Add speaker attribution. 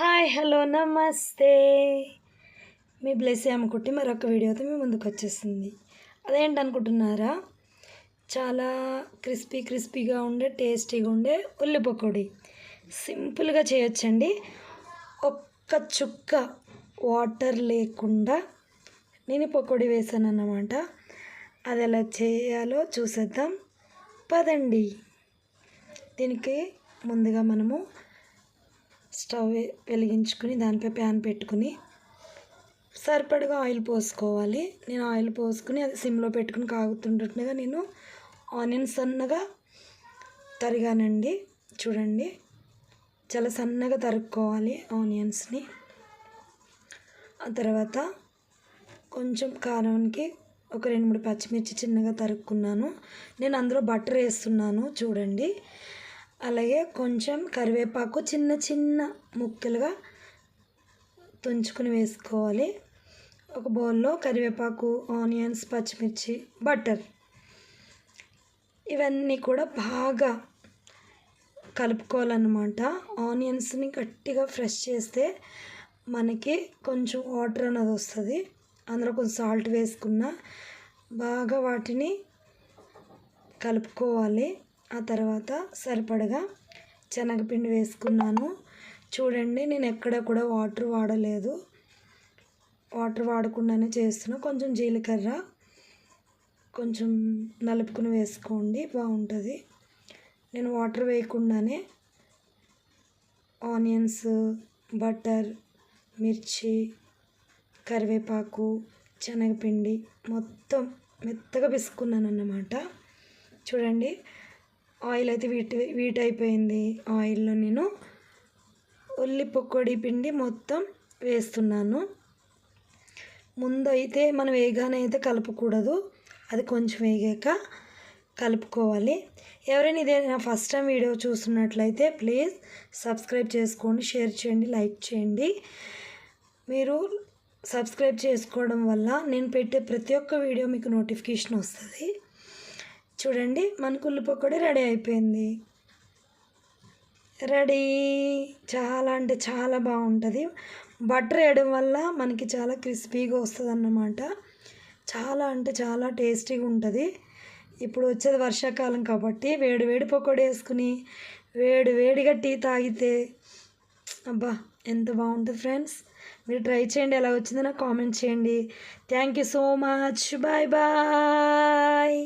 Speaker 1: Hi hello నమస్తే. మీ బ్లెస్సీ అమ్ముకుట్టి మరొక వీడియోతో మీ ముందుకు వచ్చేసింది. అదేంటనుకుంటున్నారా? చాలా క్రిస్పీగా ఉండే టేస్టీగా ఉండే ఉల్లి పకోడీ సింపుల్గా చేయొచ్చండి. ఒక్క చుక్క వాటర్ లేకుండా నేను పకోడీ వేసాను అన్నమాట. అది ఎలా చేయాలో చూసేద్దాం పదండి. దీనికి ముందుగా మనము స్టవ్ వెలిగించుకుని దానిపై ప్యాన్ పెట్టుకుని సరిపడగా ఆయిల్ పోసుకోవాలి. నేను ఆయిల్ పోసుకుని అది సిమ్లో పెట్టుకుని కాగుతుంటుండగా నేను ఆనియన్స్ సన్నగా తరిగానండి. చూడండి, చాలా సన్నగా తరుక్కోవాలి ఆనియన్స్ని. ఆ తర్వాత కొంచెం కారానికి ఒక 2-3 పచ్చిమిర్చి చిన్నగా తరుక్కున్నాను. నేను అందులో బటర్ వేస్తున్నాను చూడండి. అలాగే కొంచెం కరివేపాకు చిన్న ముక్కలుగా తుంచుకుని వేసుకోవాలి. ఒక బౌల్లో కరివేపాకు, ఆనియన్స్, పచ్చిమిర్చి, బటర్ ఇవన్నీ కూడా బాగా కలుపుకోవాలన్నమాట. ఆనియన్స్ని గట్టిగా ఫ్రెష్ చేస్తే మనకి కొంచెం వాటర్ అనేది వస్తుంది. అందులో కొంచెం సాల్ట్ వేసుకున్న బాగా వాటిని కలుపుకోవాలి. ఆ తర్వాత సరిపడగా శనగపిండి వేసుకున్నాను. చూడండి, నేను ఎక్కడ కూడా వాటర్ వాడలేదు, వాటర్ వాడకుండానే చేస్తున్నా. కొంచెం జీలకర్ర కొంచెం నలుపుకుని వేసుకోండి, బాగుంటుంది. నేను వాటర్ వేయకుండానే ఆనియన్స్, బటర్, మిర్చి, కరివేపాకు, శనగపిండి మొత్తం మెత్తగా పిసుకున్నాను అన్నమాట. చూడండి, ఆయిల్ అయితే వీట్ అయిపోయింది. ఆయిల్లో నేను ఉల్లి పకోడీ పిండి మొత్తం వేస్తున్నాను. ముందు అయితే మనం వేగానే అయితే కలపకూడదు, అది కొంచెం వేగాక కలుపుకోవాలి. ఎవరైనా ఇదే నా ఫస్ట్ టైం వీడియో చూస్తున్నట్లయితే ప్లీజ్ సబ్స్క్రైబ్ చేసుకోండి, షేర్ చేయండి, లైక్ చేయండి. మీరు సబ్స్క్రైబ్ చేసుకోవడం వల్ల నేను పెట్టే ప్రతి ఒక్క వీడియో మీకు నోటిఫికేషన్ వస్తుంది. చూడండి, మనకు ఉల్లి పకోడీ రెడీ అయిపోయింది. రెడీ. చాలా అంటే చాలా బాగుంటుంది. బటర్ వేయడం వల్ల మనకి చాలా క్రిస్పీగా వస్తుంది అన్నమాట. చాలా అంటే చాలా టేస్టీగా ఉంటుంది. ఇప్పుడు వచ్చేది వర్షాకాలం కాబట్టి వేడి పకోడీ వేసుకుని వేడిగా టీ తాగితే అబ్బా ఎంత బాగుంటుంది ఫ్రెండ్స్. మీరు ట్రై చేయండి, ఎలా వచ్చిందో నాకు కామెంట్ చేయండి. Thank you so much. Bye.